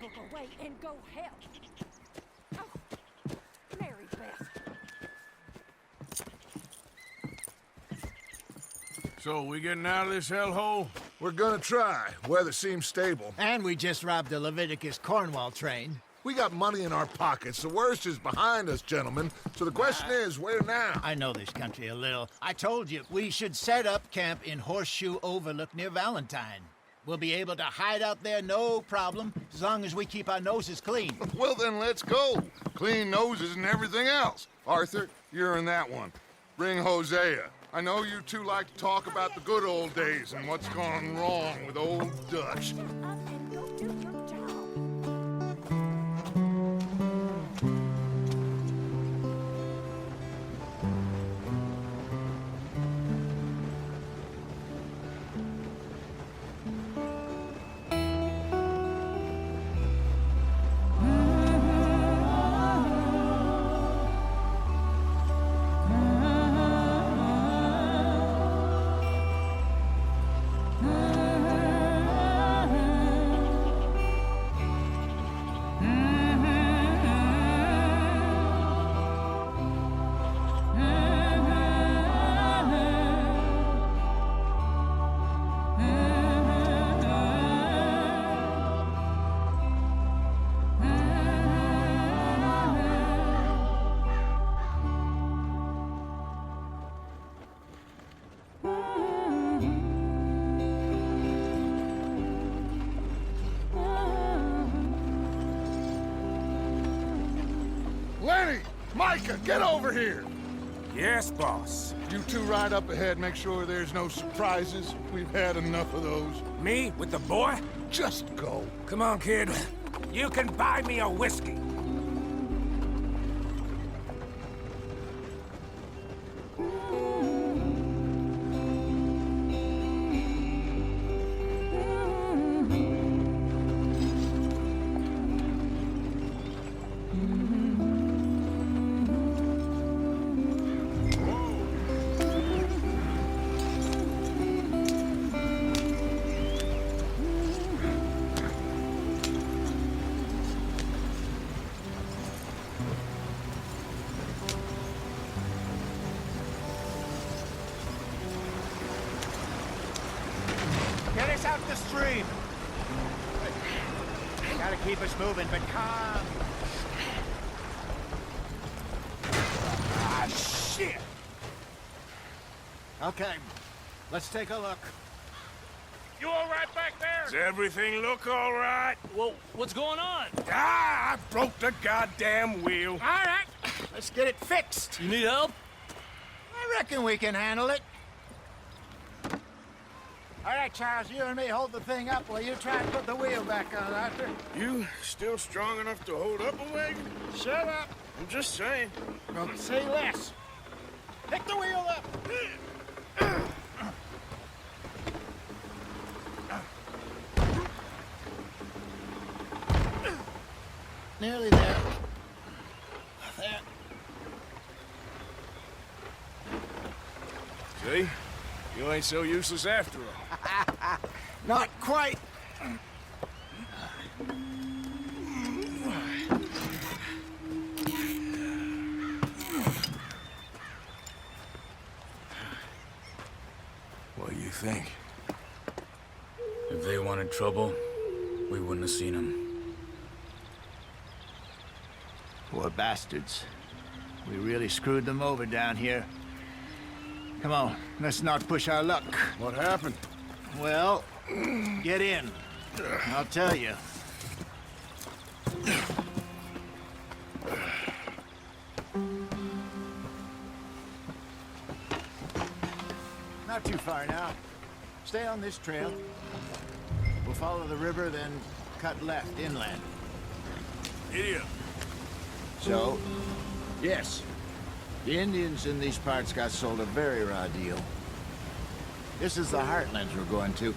Look away and go help. Oh, Mary Beth. So, we getting out of this hellhole? We're gonna try. Weather seems stable. And we just robbed the Leviticus Cornwall train. We got money in our pockets. The worst is behind us, gentlemen. So the question is, where now? I know this country a little. I told you, we should set up camp in Horseshoe Overlook near Valentine. We'll be able to hide out there, no problem, as long as we keep our noses clean. Well, then let's go. Clean noses and everything else. Arthur, you're in that one. Bring Hosea. I know you two like to talk about the good old days and what's gone wrong with old Dutch. Shut up and go do your job. Lenny! Micah, get over here! Yes, boss. You two ride up ahead, make sure there's no surprises. We've had enough of those. Me? With the boy? Just go. Come on, kid. You can buy me a whiskey. Get us out the stream. Gotta keep us moving, but calm. Ah, shit! Okay, let's take a look. You all right back there? Does everything look all right? Well, what's going on? Ah, I broke the goddamn wheel. All right, let's get it fixed. You need help? I reckon we can handle it. All right, Charles, you and me hold the thing up while you try and put the wheel back on, Arthur. You still strong enough to hold up a wagon? Shut up. I'm just saying. Don't say less. Pick the wheel up. Nearly there. There. See? You ain't so useless after all. Not quite. What do you think? If they wanted trouble, we wouldn't have seen them. Poor bastards. We really screwed them over down here. Come on, let's not push our luck. What happened? Well, get in. I'll tell you. Not too far now. Stay on this trail. We'll follow the river, then cut left inland. Idiot. So, yes, the Indians in these parts got sold a very raw deal. This is the heartlands we're going to.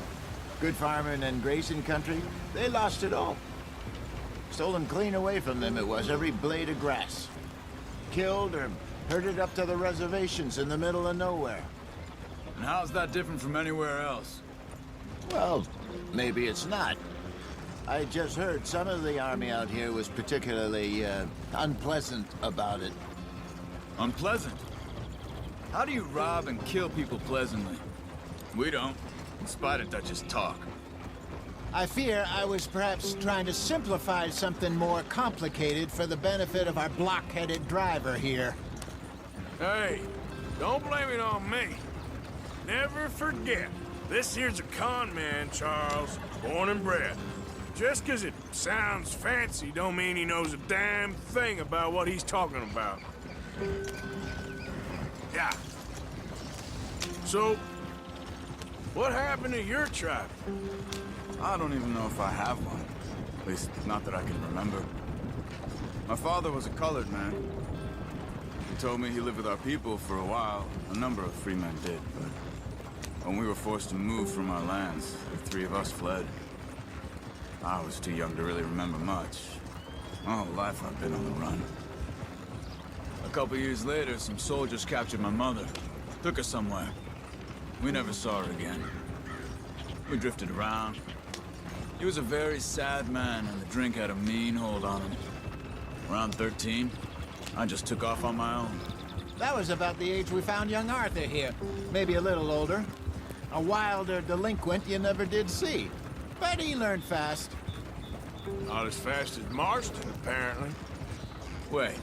Good farming and grazing country, they lost it all. Stolen clean away from them it was, every blade of grass. Killed or herded up to the reservations in the middle of nowhere. And how's that different from anywhere else? Well, maybe it's not. I just heard some of the army out here was particularly, unpleasant about it. Unpleasant? How do you rob and kill people pleasantly? We don't, in spite of Dutch's talk. I fear I was perhaps trying to simplify something more complicated for the benefit of our block-headed driver here. Hey, don't blame it on me. Never forget, this here's a con man, Charles, born and bred. Just 'cause it sounds fancy don't mean he knows a damn thing about what he's talking about. Yeah. So, what happened to your tribe? I don't even know if I have one. At least, not that I can remember. My father was a colored man. He told me he lived with our people for a while. A number of free men did, but when we were forced to move from our lands, the three of us fled. I was too young to really remember much. My whole life I've been on the run. A couple years later, some soldiers captured my mother. Took her somewhere. We never saw her again. We drifted around. He was a very sad man, and the drink had a mean hold on him. Around 13, I just took off on my own. That was about the age we found young Arthur here. Maybe a little older. A wilder delinquent you never did see. But he learned fast. Not as fast as Marston, apparently. Wait,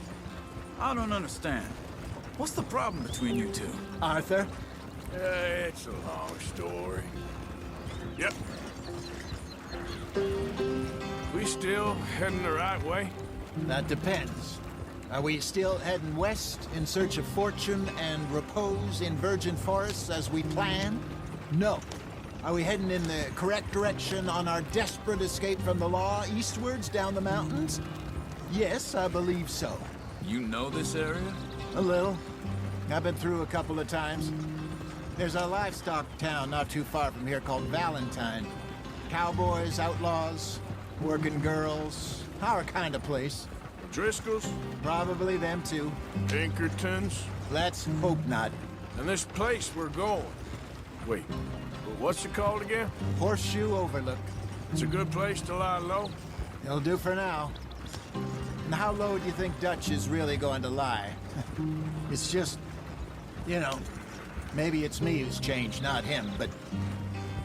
I don't understand. What's the problem between you two? Arthur? It's a long story. Yep. We still heading the right way? That depends. Are we still heading west in search of fortune and repose in virgin forests as we planned? No. Are we heading in the correct direction on our desperate escape from the law eastwards down the mountains? Yes, I believe so. You know this area? A little. I've been through a couple of times. There's a livestock town not too far from here called Valen. Cowboys, outlaws, working girls, our kind of place. Driscolls? Probably them too. Pinkertons? Let's hope not. And this place we're going. Wait, what's it called again? Horseshoe Overlook. It's a good place to lie low? It'll do for now. And how low do you think Dutch is really going to lie? It's just, you know, maybe it's me who's changed, not him, but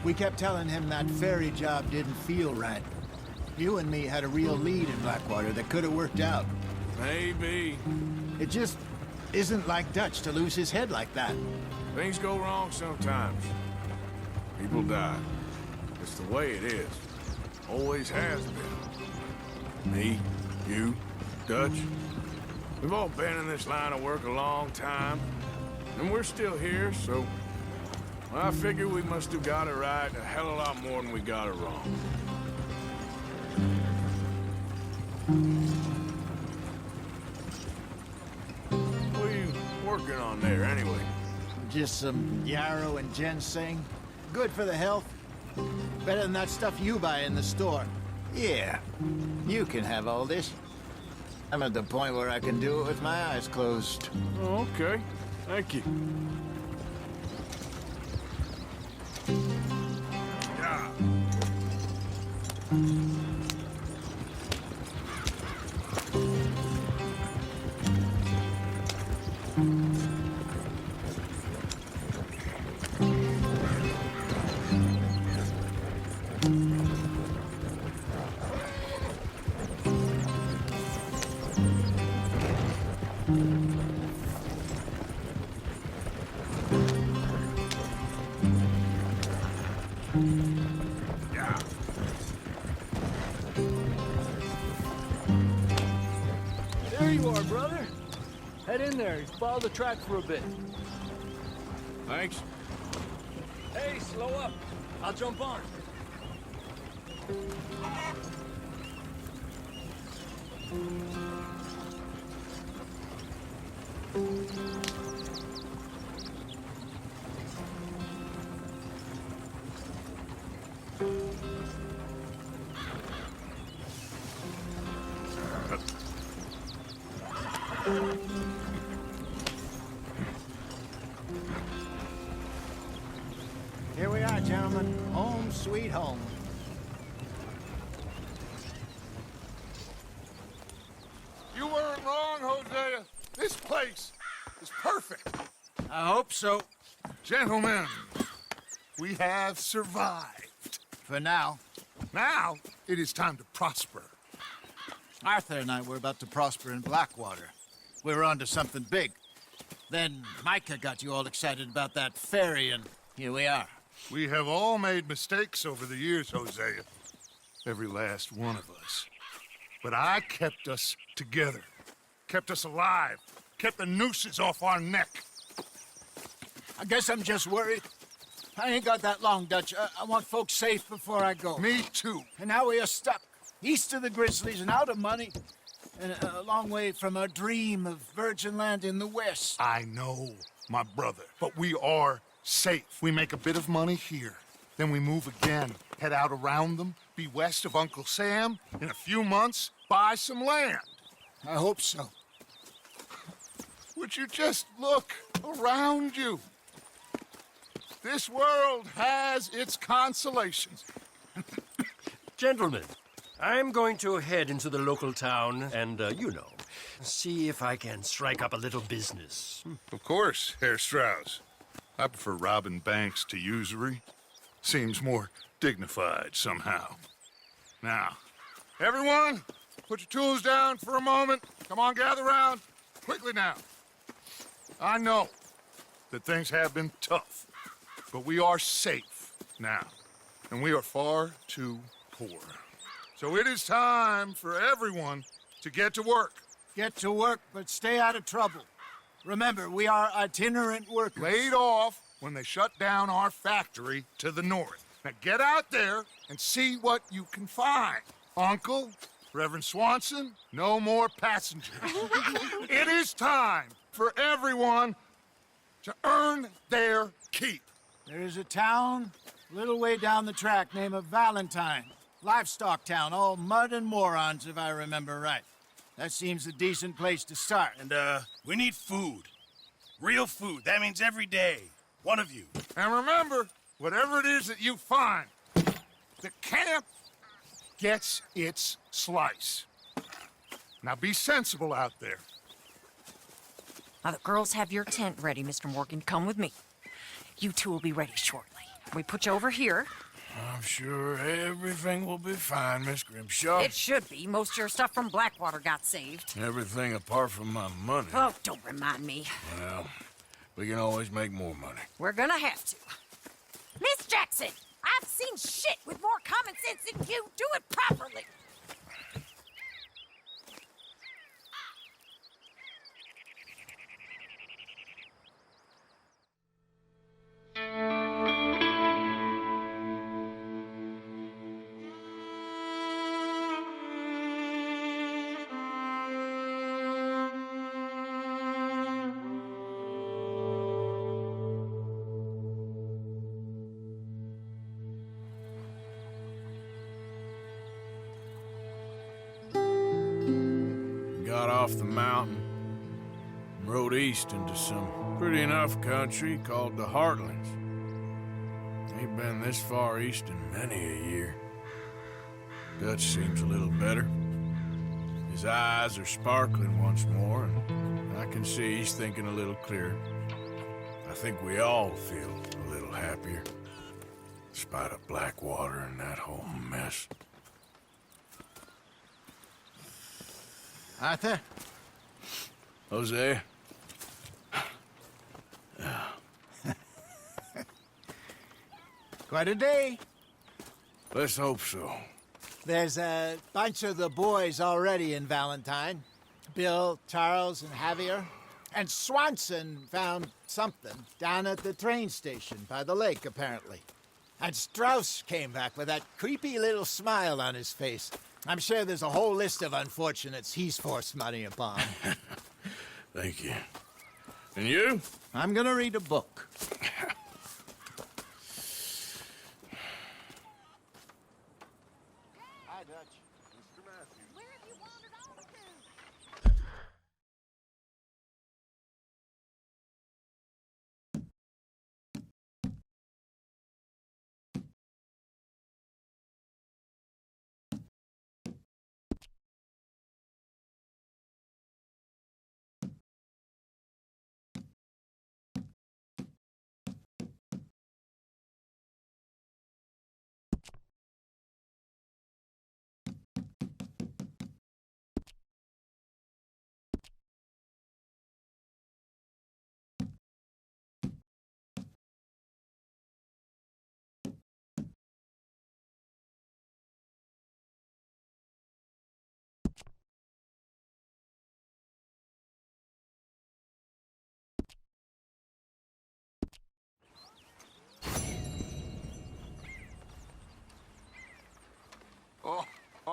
we kept telling him that ferry job didn't feel right. You and me had a real lead in Blackwater that could have worked out. Maybe. It just isn't like Dutch to lose his head like that. Things go wrong sometimes. People die. It's the way it is. Always has been. Me, you, Dutch. We've all been in this line of work a long time. And we're still here, so... well, I figure we must have got it right a hell of a lot more than we got it wrong. What are you working on there, anyway? Just some yarrow and ginseng. Good for the health. Better than that stuff you buy in the store. Yeah, you can have all this. I'm at the point where I can do it with my eyes closed. Oh, okay. Thank you. Yeah. There you are, brother. Head in there. Follow the track for a bit. Thanks. Hey, slow up. I'll jump on. Here we are, gentlemen. Home sweet home. so. Gentlemen, we have survived. For now. Now, it is time to prosper. Arthur and I were about to prosper in Blackwater. We were onto something big. Then Micah got you all excited about that ferry, and here we are. We have all made mistakes over the years, Hosea. Every last one of us. But I kept us together. Kept us alive. Kept the nooses off our neck. I guess I'm just worried. I ain't got that long, Dutch. I want folks safe before I go. Me too. And now we are stuck. East of the Grizzlies and out of money. And a long way from our dream of virgin land in the west. I know, my brother. But we are safe. We make a bit of money here. Then we move again. Head out around them. Be west of Uncle Sam. In a few months, buy some land. I hope so. Would you just look around you? This world has its consolations. Gentlemen, I'm going to head into the local town and, see if I can strike up a little business. Of course, Herr Strauss. I prefer robbing banks to usury. Seems more dignified somehow. Now, everyone, put your tools down for a moment. Come on, gather round. Quickly now. I know that things have been tough, but we are safe now, and we are far too poor. So it is time for everyone to get to work. Get to work, but stay out of trouble. Remember, we are itinerant workers. Laid off when they shut down our factory to the north. Now get out there and see what you can find. Uncle, Reverend Swanson, no more passengers. It is time for everyone to earn their keep. There is a town a little way down the track named Valentine. Livestock town, all mud and morons, if I remember right. That seems a decent place to start. And, we need food. Real food. That means every day. One of you. And remember, whatever it is that you find, the camp gets its slice. Now be sensible out there. Now, the girls have your tent ready, Mr. Morgan. Come with me. You two will be ready shortly. We put you over here. I'm sure everything will be fine, Miss Grimshaw. It should be. Most of your stuff from Blackwater got saved. Everything apart from my money. Oh, don't remind me. Well, we can always make more money. We're gonna have to. Miss Jackson, I've seen shit with more common sense than you. Do it properly. Got off the mountain and rode east into some pretty enough country called the Heartlands. Ain't been this far east in many a year. Dutch seems a little better. His eyes are sparkling once more, and I can see he's thinking a little clearer. I think we all feel a little happier, despite of Blackwater and that whole mess. Arthur? Jose? Quite a day. Let's hope so. There's a bunch of the boys already in Valentine. Bill, Charles, and Javier. And Swanson found something down at the train station by the lake, apparently. And Strauss came back with that creepy little smile on his face. I'm sure there's a whole list of unfortunates he's forced money upon. Thank you. And you? I'm gonna read a book. Hi, Dutch. Mr. Matthews. Where have you wandered off to?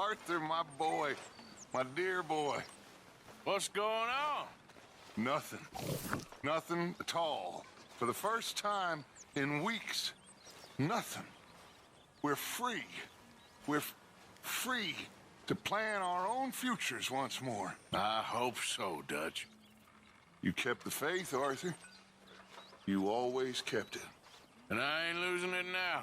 Arthur, my boy. My dear boy. What's going on? Nothing. Nothing at all. For the first time in weeks, nothing. We're free. We're free to plan our own futures once more. I hope so, Dutch. You kept the faith, Arthur. You always kept it. And I ain't losing it now.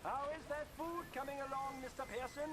How is that food coming along, Mr. Pearson?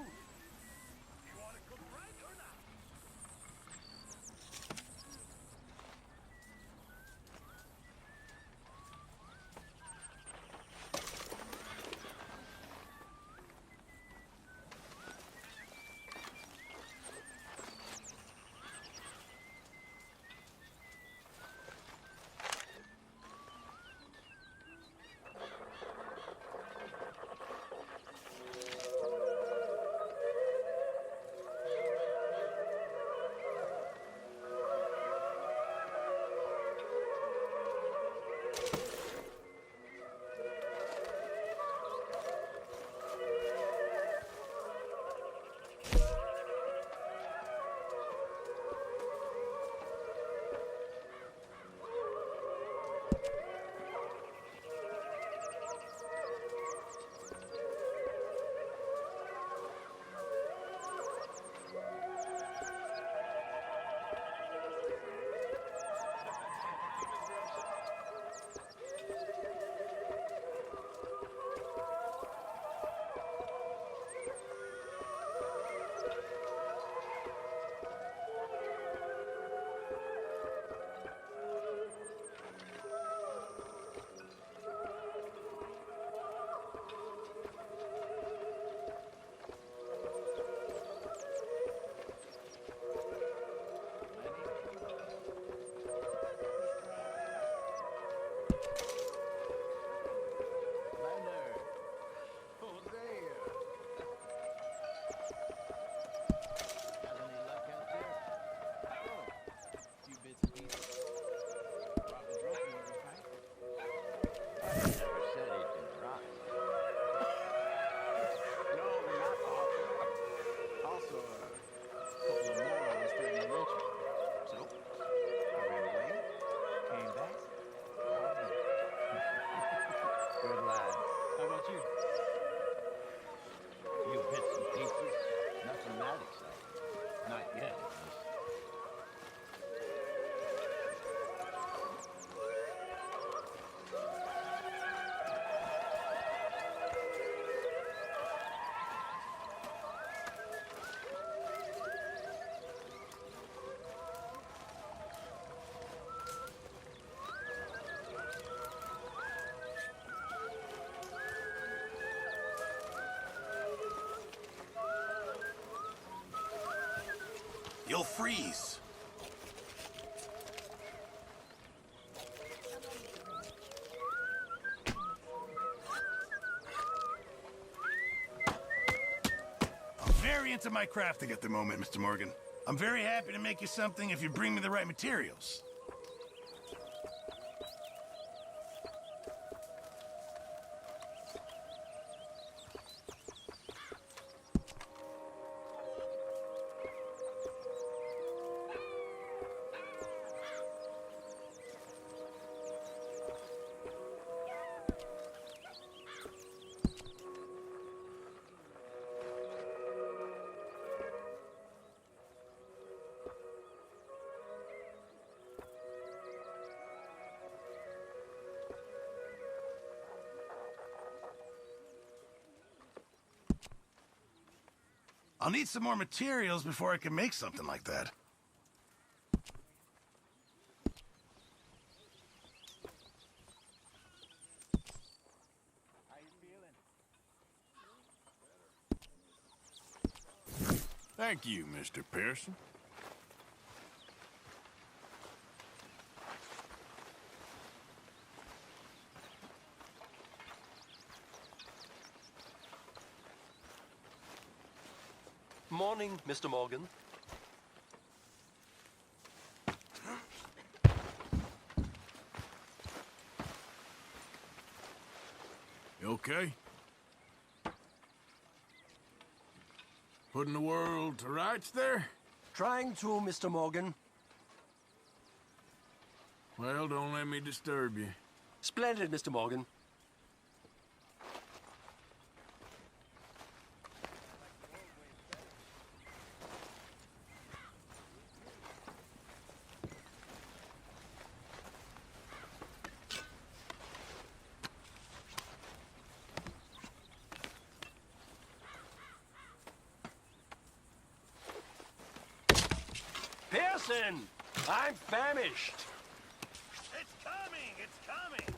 You'll freeze. I'm very into my crafting at the moment, Mr. Morgan. I'm very happy to make you something if you bring me the right materials. I'll need some more materials before I can make something like that. How you feeling? Thank you, Mr. Pearson. Morning, Mr. Morgan. You okay? Putting the world to rights there? Trying to, Mr. Morgan. Well, don't let me disturb you. Splendid, Mr. Morgan. Pearson! I'm famished! It's coming! It's coming!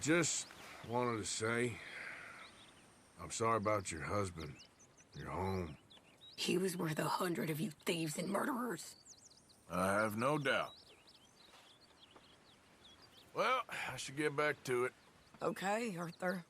just wanted to say, I'm sorry about your husband, your home. He was worth 100 of you thieves and murderers. I have no doubt. Well, I should get back to it. Okay, Arthur.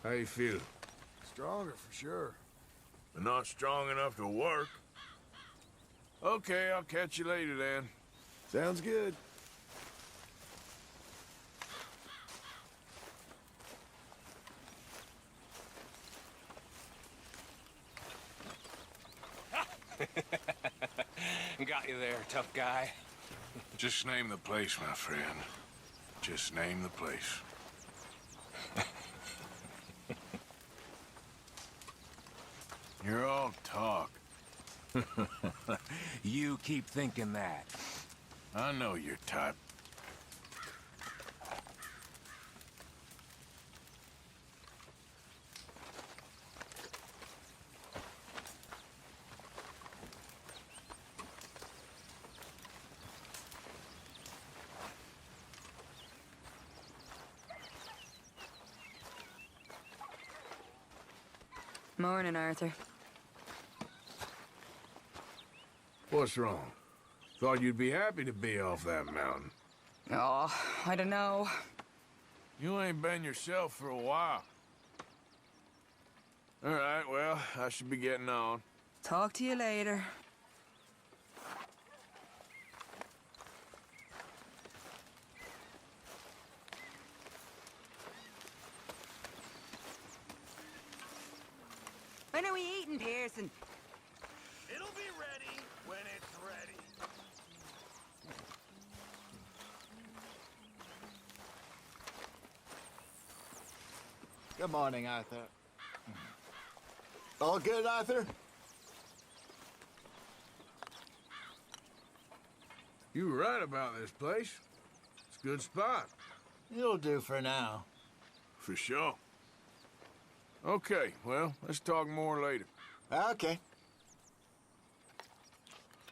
How you feel? Stronger for sure. But not strong enough to work. Okay, I'll catch you later then. Sounds good. Got you there, tough guy. Just name the place, my friend. Just name the place. You're all talk. You keep thinking that. I know your type. Morning, Arthur. What's wrong? Thought you'd be happy to be off that mountain. Oh, I don't know. You ain't been yourself for a while. All right, well, I should be getting on. Talk to you later. When are we eating, Pearson? It'll be ready when it's ready. Good morning, Arthur. All good, Arthur? You were right about this place. It's a good spot. It'll do for now. For sure. Okay, well, let's talk more later. Okay.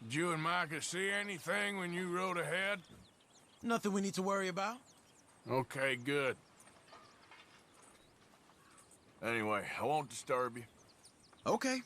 Did you and Micah see anything when you rode ahead? Nothing we need to worry about. Okay, good. Anyway, I won't disturb you. Okay.